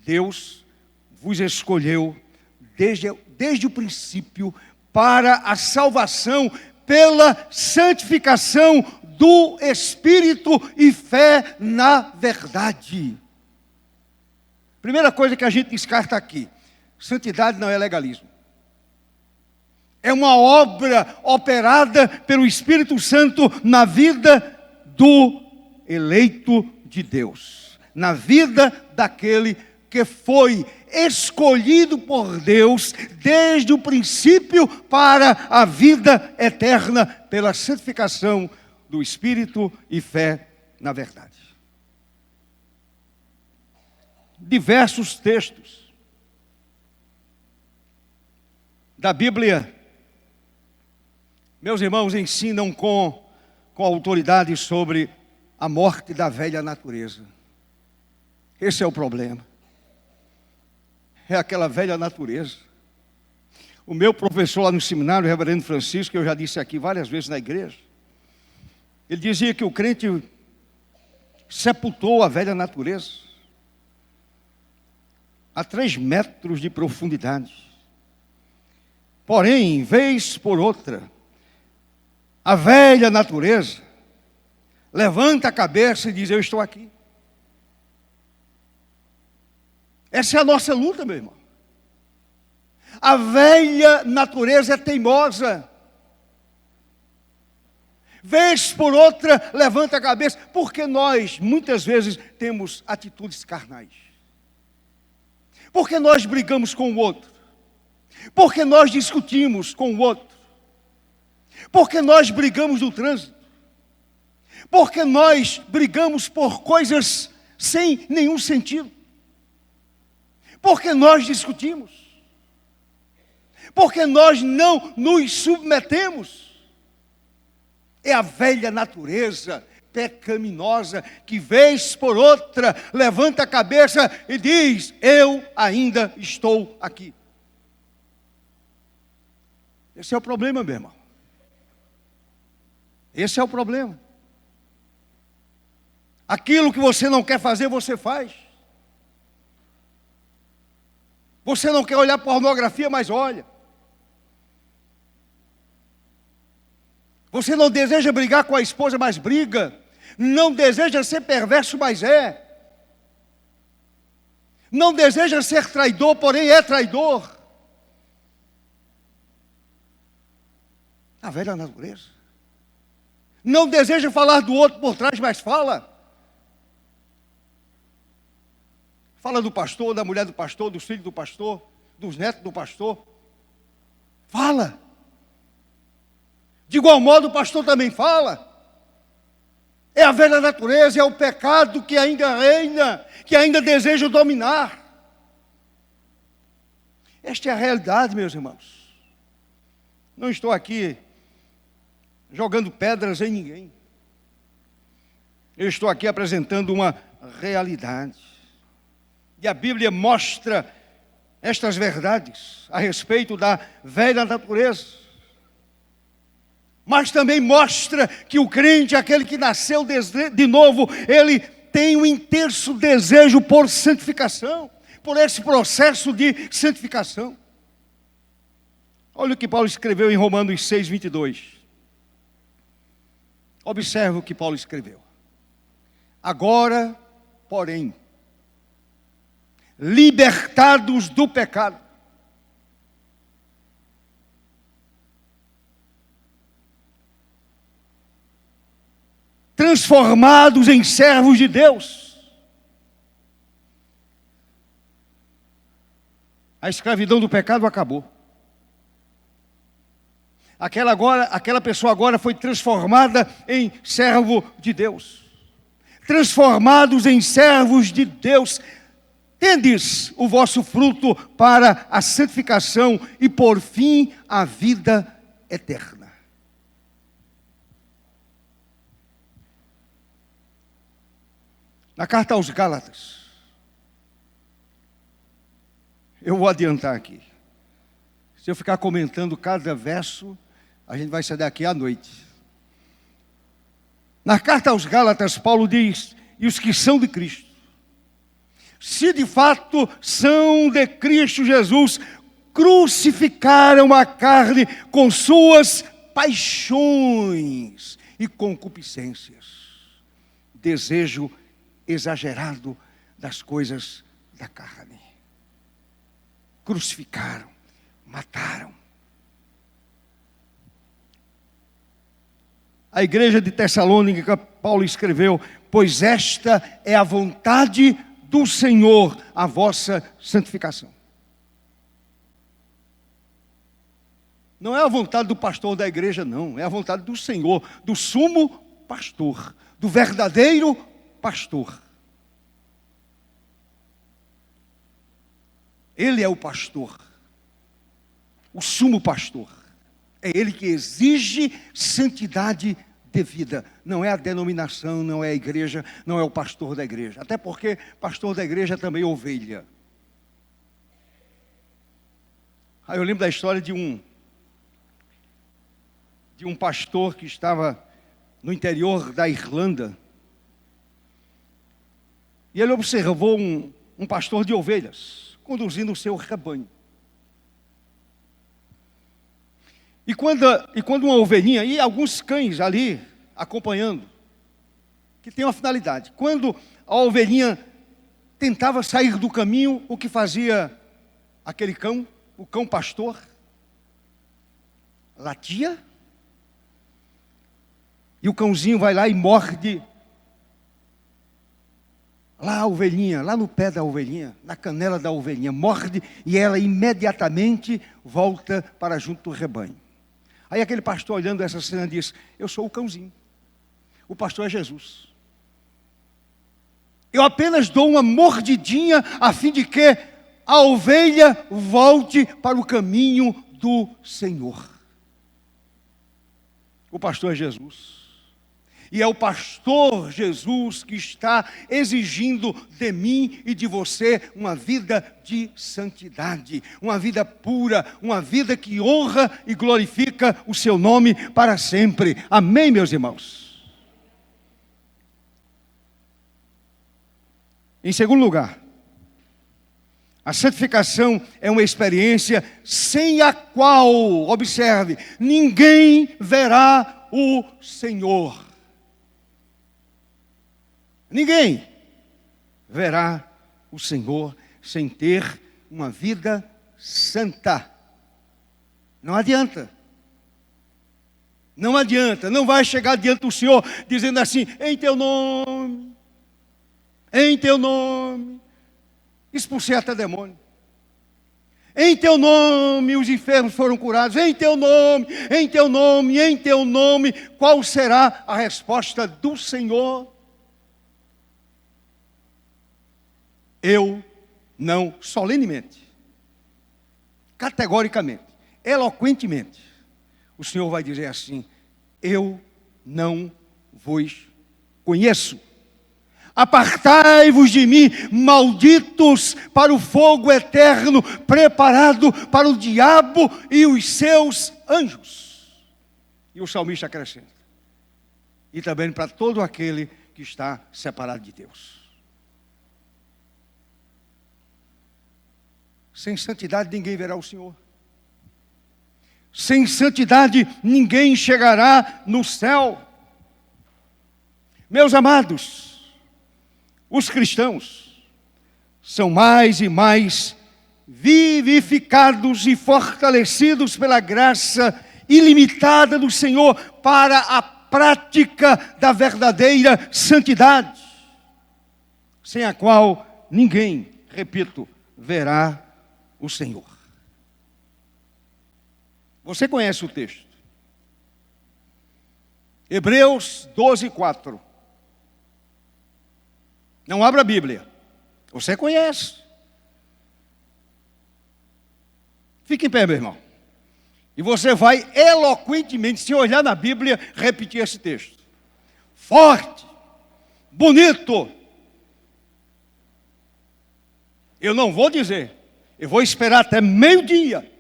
Deus vos escolheu desde o princípio para a salvação pela santificação do Espírito e fé na verdade. Primeira coisa que a gente descarta aqui: santidade não é legalismo. É uma obra operada pelo Espírito Santo na vida do eleito de Deus, na vida daquele que foi escolhido por Deus desde o princípio para a vida eterna pela santificação do Espírito e fé na verdade. Diversos textos da Bíblia, meus irmãos, ensinam com autoridade sobre a morte da velha natureza. Esse é o problema. É aquela velha natureza. O meu professor lá no seminário, o reverendo Francisco, que eu já disse aqui várias vezes na igreja, ele dizia que o crente sepultou a velha natureza a 3 metros de profundidade. Porém, vez por outra, a velha natureza levanta a cabeça e diz: eu estou aqui. Essa é a nossa luta, meu irmão. A velha natureza é teimosa. Vez por outra, levanta a cabeça, porque nós, muitas vezes, temos atitudes carnais. Porque nós brigamos com o outro. Porque nós discutimos com o outro. Porque nós brigamos no trânsito. Porque nós brigamos por coisas sem nenhum sentido. Porque nós discutimos. Porque nós não nos submetemos. É a velha natureza pecaminosa que, vez por outra, levanta a cabeça e diz: eu ainda estou aqui. Esse é o problema, meu irmão. Esse é o problema. Aquilo que você não quer fazer, você faz. Você não quer olhar pornografia, mas olha. Você não deseja brigar com a esposa, mas briga. Não deseja ser perverso, mas é. Não deseja ser traidor, porém é traidor. A velha natureza. Não deseja falar do outro por trás, mas fala. Fala do pastor, da mulher do pastor, dos filhos do pastor, dos netos do pastor. Fala. De igual modo, o pastor também fala. É a velha natureza, é o pecado que ainda reina, que ainda deseja dominar. Esta é a realidade, meus irmãos. Não estou aqui jogando pedras em ninguém. Eu estou aqui apresentando uma realidade. E a Bíblia mostra estas verdades a respeito da velha natureza. Mas também mostra que o crente, aquele que nasceu de novo, ele tem um intenso desejo por santificação, por esse processo de santificação. Olha o que Paulo escreveu em Romanos 6, 22. Observe o que Paulo escreveu. Agora, porém, libertados do pecado, transformados em servos de Deus, a escravidão do pecado acabou. Aquela pessoa agora foi transformada em servo de Deus. Transformados em servos de Deus, tendes o vosso fruto para a santificação e por fim a vida eterna. Na carta aos Gálatas, eu vou adiantar aqui. Se eu ficar comentando cada verso, a gente vai sair daqui à noite. Na carta aos Gálatas, Paulo diz: e os que são de Cristo, se de fato são de Cristo Jesus, crucificaram a carne com suas paixões e concupiscências, desejo exagerado das coisas da carne. Crucificaram, mataram. A igreja de Tessalônica, Paulo escreveu: pois esta é a vontade do Senhor, a vossa santificação. Não é a vontade do pastor da igreja, não. É a vontade do Senhor, do sumo pastor, do verdadeiro pastor. Ele é o pastor, o sumo pastor. É ele que exige santidade de vida. Não é a denominação, não é a igreja, não é o pastor da igreja. Até porque pastor da igreja também é ovelha. Aí eu lembro da história de um pastor que estava no interior da Irlanda. E ele observou um pastor de ovelhas conduzindo o seu rebanho. E quando uma ovelhinha, e alguns cães ali acompanhando, que tem uma finalidade. Quando a ovelhinha tentava sair do caminho, o que fazia aquele cão, o cão pastor? Latia. E o cãozinho vai lá e morde lá a ovelhinha, lá no pé da ovelhinha, na canela da ovelhinha, morde e ela imediatamente volta para junto do rebanho. Aí aquele pastor olhando essa cena diz: eu sou o cãozinho, o pastor é Jesus. Eu apenas dou uma mordidinha a fim de que a ovelha volte para o caminho do Senhor. O pastor é Jesus. E é o pastor Jesus que está exigindo de mim e de você uma vida de santidade, uma vida pura, uma vida que honra e glorifica o seu nome para sempre. Amém, meus irmãos? Em segundo lugar, a santificação é uma experiência sem a qual, observe, ninguém verá o Senhor. Ninguém verá o Senhor sem ter uma vida santa. Não adianta. Não adianta. Não vai chegar diante do Senhor dizendo assim: em teu nome, expulsei até demônio. Em teu nome os enfermos foram curados. Em teu nome, em teu nome, em teu nome. Qual será a resposta do Senhor? Eu não, solenemente, categoricamente, eloquentemente, o Senhor vai dizer assim: eu não vos conheço. Apartai-vos de mim, malditos, para o fogo eterno, preparado para o diabo e os seus anjos. E o salmista acrescenta: e também para todo aquele que está separado de Deus. Sem santidade ninguém verá o Senhor. Sem santidade ninguém chegará no céu. Meus amados, os cristãos são mais e mais vivificados e fortalecidos pela graça ilimitada do Senhor para a prática da verdadeira santidade, sem a qual ninguém, repito, verá o Senhor. Você conhece o texto. Hebreus 12:4. Não abra a Bíblia. Você conhece. Fique em pé, meu irmão. E você vai eloquentemente, se olhar na Bíblia, repetir esse texto. Forte, bonito. Eu não vou dizer. Eu vou esperar até meio-dia.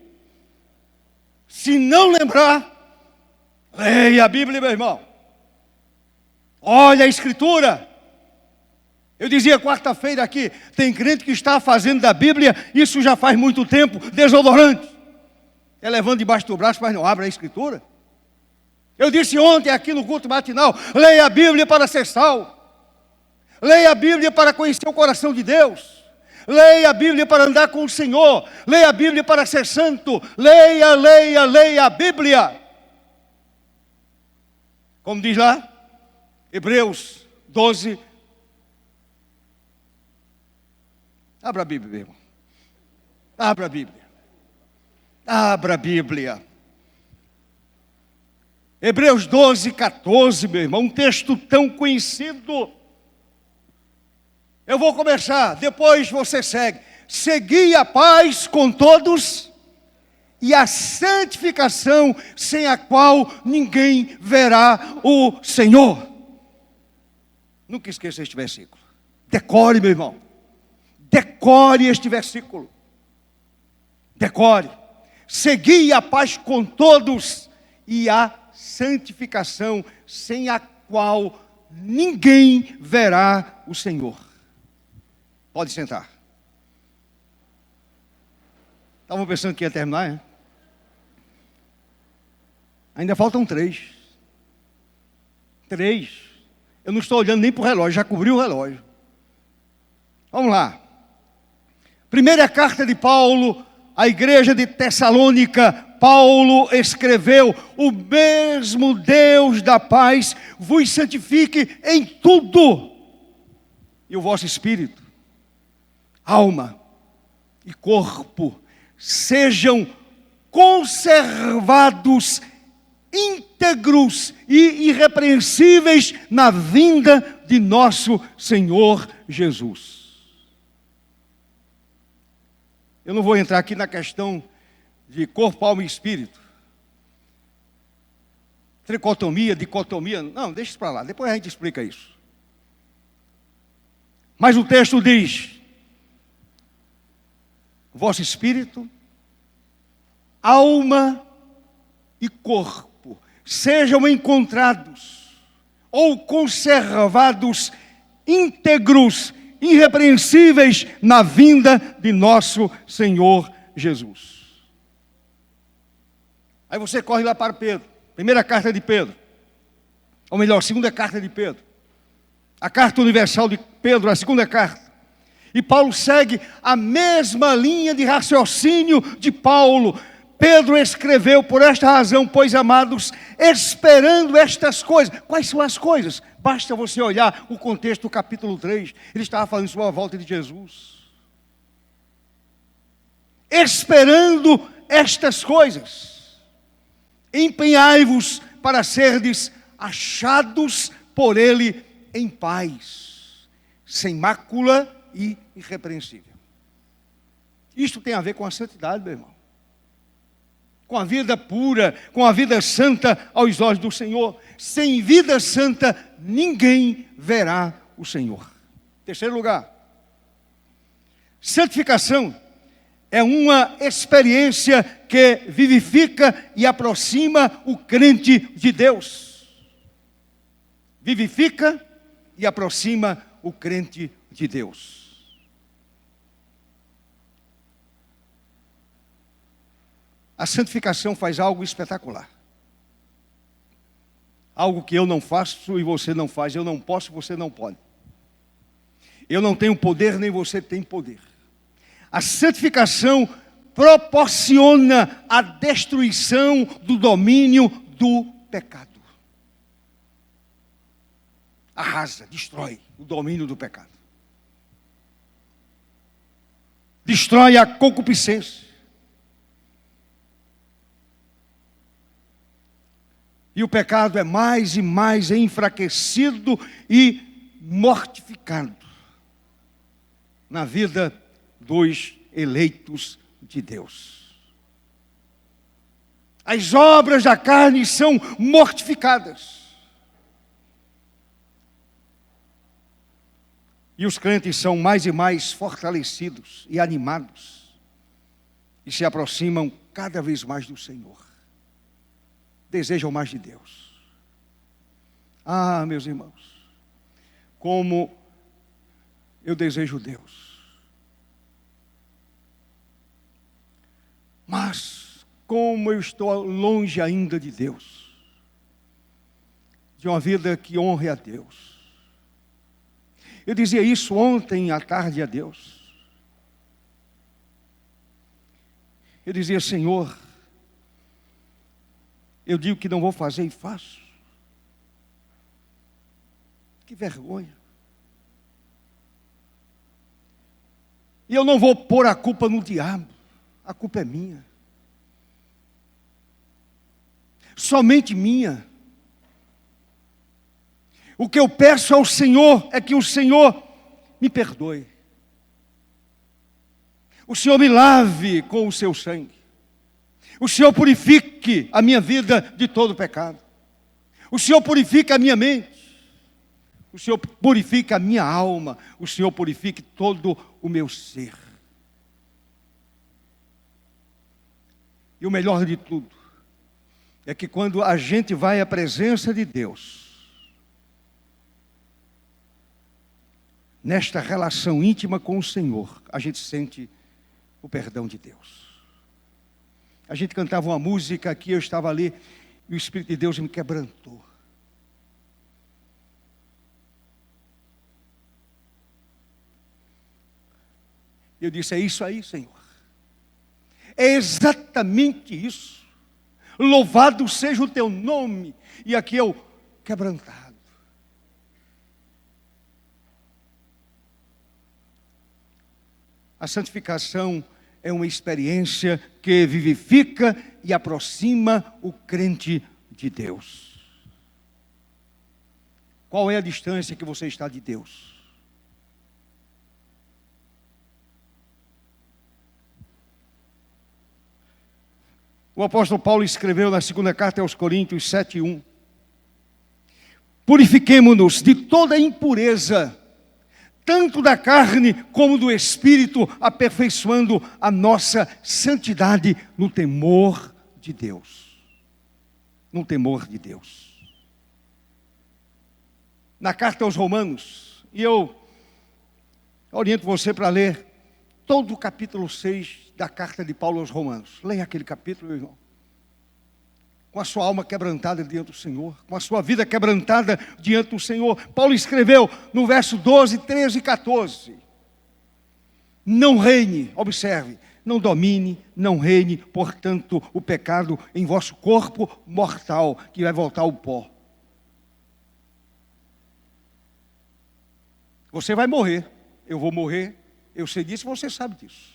Se não lembrar, leia a Bíblia, meu irmão. Olha a Escritura. Eu dizia quarta-feira aqui, tem crente que está fazendo da Bíblia, isso já faz muito tempo, desodorante. É levando debaixo do braço, mas não abre a Escritura. Eu disse ontem aqui no culto matinal, leia a Bíblia para ser salvo. Leia a Bíblia para conhecer o coração de Deus. Leia a Bíblia para andar com o Senhor. Leia a Bíblia para ser santo. Leia a Bíblia. Como diz lá, Hebreus 12. Abra a Bíblia, meu irmão. Abra a Bíblia. Abra a Bíblia. Hebreus 12:14, meu irmão. Um texto tão conhecido. Eu vou começar, depois você segue. Segui a paz com todos e a santificação, sem a qual ninguém verá o Senhor. Nunca esqueça este versículo. Decore, meu irmão. Decore este versículo. Decore. Segui a paz com todos e a santificação, sem a qual ninguém verá o Senhor. Pode sentar. Estavam pensando que ia terminar, hein? Ainda faltam 3. 3. Eu não estou olhando nem para o relógio, já cobri o relógio. Vamos lá. Primeira carta de Paulo à igreja de Tessalônica. Paulo escreveu: o mesmo Deus da paz vos santifique em tudo, e o vosso espírito, alma e corpo sejam conservados íntegros e irrepreensíveis na vinda de nosso Senhor Jesus. Eu não vou entrar aqui na questão de corpo, alma e espírito. Tricotomia, dicotomia, não, deixa isso para lá, depois a gente explica isso. Mas o texto diz: vosso espírito, alma e corpo sejam encontrados ou conservados íntegros, irrepreensíveis na vinda de nosso Senhor Jesus. Aí você corre lá para Pedro, primeira carta de Pedro, ou melhor, segunda carta de Pedro, a carta universal de Pedro, a segunda carta. E Paulo segue a mesma linha de raciocínio de Paulo. Pedro escreveu por esta razão, pois amados, esperando estas coisas. Quais são as coisas? Basta você olhar o contexto do capítulo 3. Ele estava falando sobre a volta de Jesus. Esperando estas coisas, empenhai-vos para serdes achados por ele em paz, sem mácula e irrepreensível. Isto tem a ver com a santidade, meu irmão. Com a vida pura, com a vida santa aos olhos do Senhor. Sem vida santa, ninguém verá o Senhor. Terceiro lugar, santificação é uma experiência que vivifica e aproxima o crente de Deus. Vivifica e aproxima o crente de Deus. A santificação faz algo espetacular. Algo que eu não faço e você não faz. Eu não posso e você não pode. Eu não tenho poder, nem você tem poder. A santificação proporciona a destruição do domínio do pecado. Arrasa, destrói o domínio do pecado. Destrói a concupiscência. E o pecado é mais e mais enfraquecido e mortificado na vida dos eleitos de Deus. As obras da carne são mortificadas. E os crentes são mais e mais fortalecidos e animados. E se aproximam cada vez mais do Senhor. Desejam mais de Deus. Ah, meus irmãos, como eu desejo Deus. Mas como eu estou longe ainda de Deus. De uma vida que honre a Deus. Eu dizia isso ontem à tarde a Deus. Eu dizia: Senhor, eu digo que não vou fazer e faço. Que vergonha. E eu não vou pôr a culpa no diabo. A culpa é minha. Somente minha. O que eu peço ao Senhor é que o Senhor me perdoe. O Senhor me lave com o seu sangue. O Senhor purifique a minha vida de todo pecado. O Senhor purifique a minha mente. O Senhor purifique a minha alma. O Senhor purifique todo o meu ser. E o melhor de tudo é que quando a gente vai à presença de Deus, nesta relação íntima com o Senhor, a gente sente o perdão de Deus. A gente cantava uma música aqui, eu estava ali, e o Espírito de Deus me quebrantou. Eu disse, é isso aí, Senhor. É exatamente isso. Louvado seja o teu nome. E aqui eu, quebrantado. A santificação é uma experiência que vivifica e aproxima o crente de Deus. Qual é a distância que você está de Deus? O apóstolo Paulo escreveu na segunda carta aos Coríntios 7:1. Purifiquemo-nos de toda impureza, tanto da carne como do espírito, aperfeiçoando a nossa santidade no temor de Deus. No temor de Deus. Na carta aos Romanos, e eu oriento você para ler todo o capítulo 6 da carta de Paulo aos Romanos. Leia aquele capítulo, meu irmão. Com a sua alma quebrantada diante do Senhor, com a sua vida quebrantada diante do Senhor. Paulo escreveu no verso 12, 13 e 14. Não reine, observe, não domine, não reine, portanto, o pecado em vosso corpo mortal, que vai voltar ao pó. Você vai morrer, eu vou morrer, eu sei disso, você sabe disso.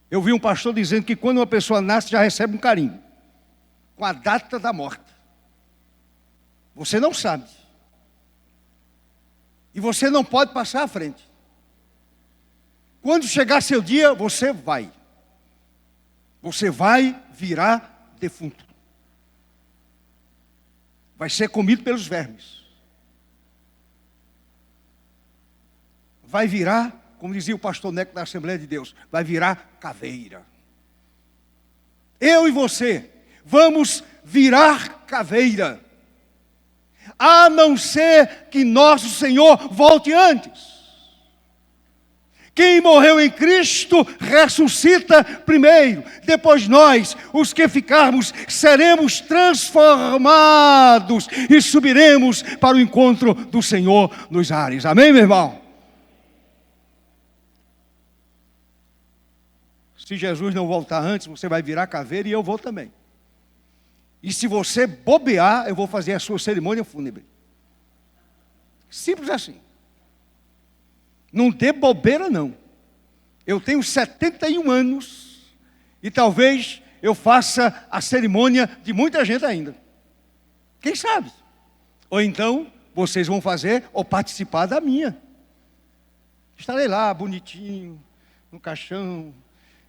Eu vi um pastor dizendo que quando uma pessoa nasce, já recebe um carimbo com a data da morte. Você não sabe. E você não pode passar à frente. Quando chegar seu dia, você vai. Você vai virar defunto. Vai ser comido pelos vermes. Vai virar, como dizia o pastor Neco da Assembleia de Deus, vai virar caveira. Eu e você vamos virar caveira, a não ser que nosso Senhor volte antes. Quem morreu em Cristo ressuscita primeiro, depois nós, os que ficarmos, seremos transformados e subiremos para o encontro do Senhor nos ares. Amém, meu irmão? Se Jesus não voltar antes, você vai virar caveira e eu vou também. E se você bobear, eu vou fazer a sua cerimônia fúnebre. Simples assim. Não dê bobeira, não. Eu tenho 71 anos e talvez eu faça a cerimônia de muita gente ainda. Quem sabe? Ou então, vocês vão fazer ou participar da minha. Estarei lá, bonitinho, no caixão,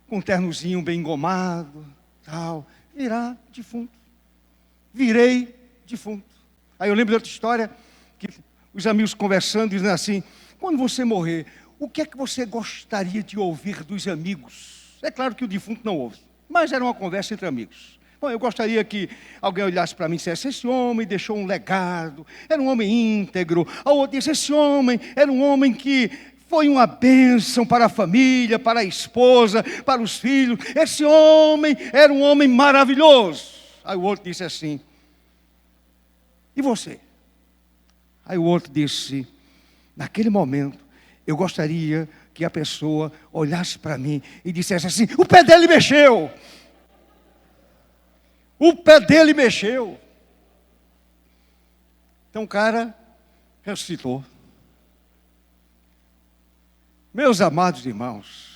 com um ternozinho bem engomado, tal. Virar defunto. Virei defunto. Aí eu lembro de outra história, que os amigos conversando, dizendo assim, quando você morrer, o que é que você gostaria de ouvir dos amigos? É claro que o defunto não ouve, mas era uma conversa entre amigos. Bom, eu gostaria que alguém olhasse para mim e dissesse, esse homem deixou um legado, era um homem íntegro. A outro disse, esse homem era um homem que foi uma bênção para a família, para a esposa, para os filhos. Esse homem era um homem maravilhoso. Aí o outro disse assim, e você? Aí o outro disse, naquele momento, eu gostaria que a pessoa olhasse para mim e dissesse assim, o pé dele mexeu. O pé dele mexeu. Então o cara ressuscitou. Meus amados irmãos,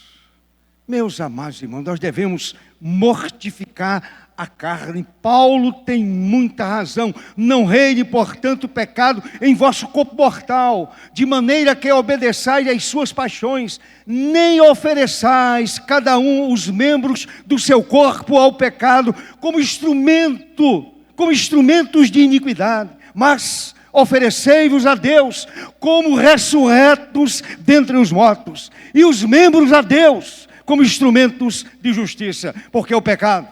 nós devemos mortificar a carne. Paulo tem muita razão. Não reine, portanto, o pecado em vosso corpo mortal, de maneira que obedeçais às suas paixões, nem ofereçais cada um os membros do seu corpo ao pecado como instrumentos de iniquidade, mas oferecei-vos a Deus como ressurretos dentre os mortos, e os membros a Deus como instrumentos de justiça, porque o pecado,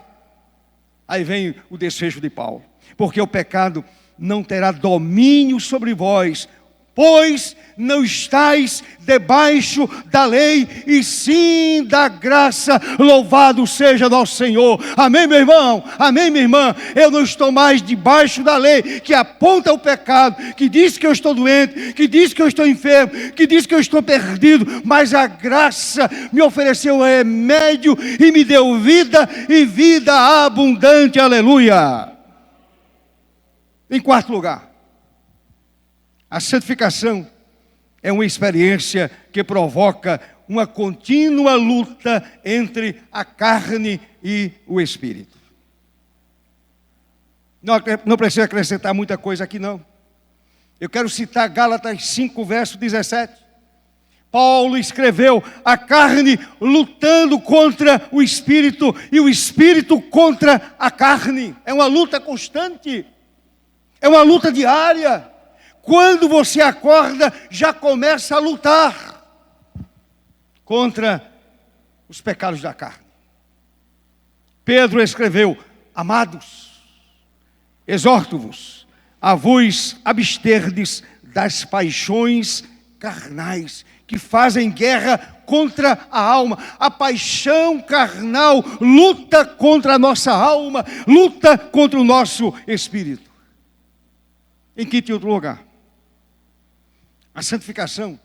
aí vem o desfecho de Paulo, porque o pecado não terá domínio sobre vós, pois não estáis debaixo da lei, e sim da graça. Louvado seja nosso Senhor. Amém, meu irmão? Amém, minha irmã? Eu não estou mais debaixo da lei, que aponta o pecado, que diz que eu estou doente, que diz que eu estou enfermo, que diz que eu estou perdido, mas a graça me ofereceu o remédio e me deu vida, e vida abundante. Aleluia! Em quarto lugar, a santificação é uma experiência que provoca uma contínua luta entre a carne e o espírito. Não precisa acrescentar muita coisa aqui, não. Eu quero citar Gálatas 5, verso 17. Paulo escreveu: a carne lutando contra o espírito e o espírito contra a carne. É uma luta constante, é uma luta diária. Quando você acorda, já começa a lutar contra os pecados da carne. Pedro escreveu: amados, exorto-vos a vos absterdes das paixões carnais, que fazem guerra contra a alma. A paixão carnal luta contra a nossa alma, luta contra o nosso espírito. Em quinto lugar, a santificação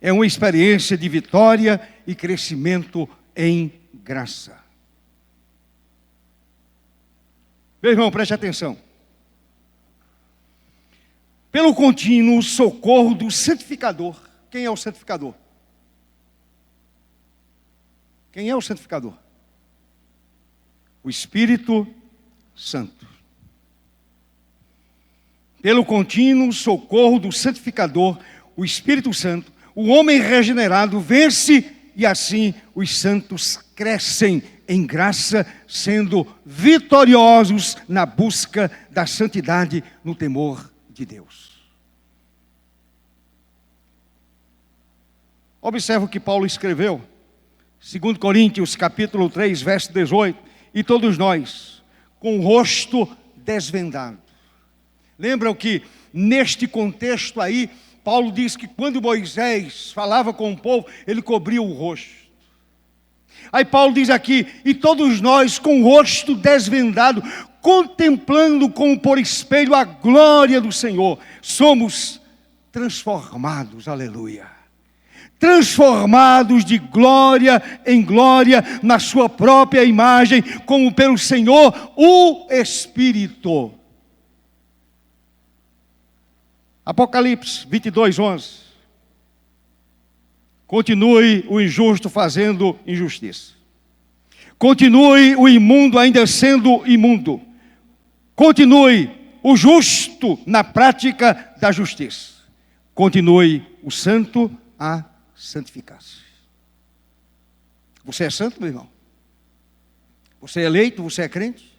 é uma experiência de vitória e crescimento em graça. Meu irmão, preste atenção. Pelo contínuo socorro do santificador. Quem é o santificador? Quem é o santificador? O Espírito Santo. Pelo contínuo socorro do santificador, o Espírito Santo, o homem regenerado vence, e assim os santos crescem em graça, sendo vitoriosos na busca da santidade no temor de Deus. Observe o que Paulo escreveu, 2 Coríntios capítulo 3, verso 18. E todos nós, com o rosto desvendado. Lembram que neste contexto aí, Paulo diz que quando Moisés falava com o povo, ele cobria o rosto. Aí Paulo diz aqui: e todos nós com o rosto desvendado, contemplando como por espelho a glória do Senhor, somos transformados, aleluia. Transformados de glória em glória, na sua própria imagem, como pelo Senhor, o Espírito. Apocalipse 22, 11. Continue o injusto fazendo injustiça. Continue o imundo ainda sendo imundo. Continue o justo na prática da justiça. Continue o santo a santificar-se. Você é santo, meu irmão? Você é eleito? Você é crente?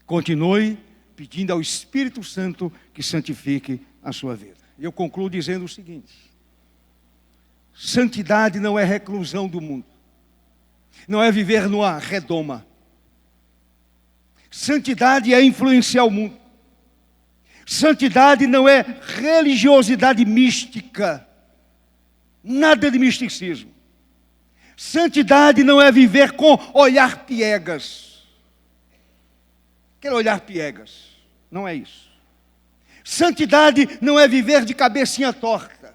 Continue pedindo ao Espírito Santo que santifique a sua vida. E eu concluo dizendo o seguinte: santidade não é reclusão do mundo, não é viver numa redoma. Santidade é influenciar o mundo. Santidade não é religiosidade mística, nada de misticismo. Santidade não é viver com olhar piegas. Aquele olhar piegas, não é isso. Santidade não é viver de cabecinha torta.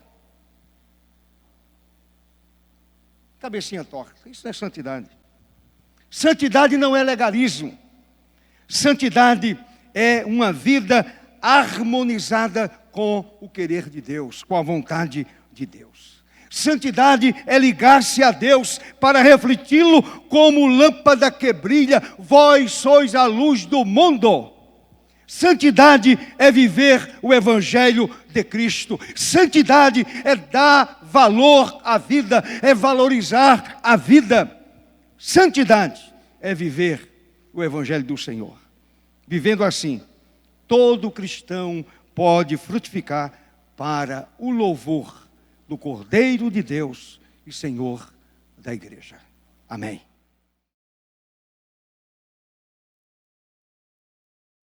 Cabecinha torta, isso não é santidade. Santidade não é legalismo. Santidade é uma vida harmonizada com o querer de Deus, com a vontade de Deus. Santidade é ligar-se a Deus para refleti-lo como lâmpada que brilha. Vós sois a luz do mundo. Santidade é viver o Evangelho de Cristo. Santidade é dar valor à vida, é valorizar a vida. Santidade é viver o Evangelho do Senhor. Vivendo assim, todo cristão pode frutificar para o louvor do Cordeiro de Deus e Senhor da igreja. Amém.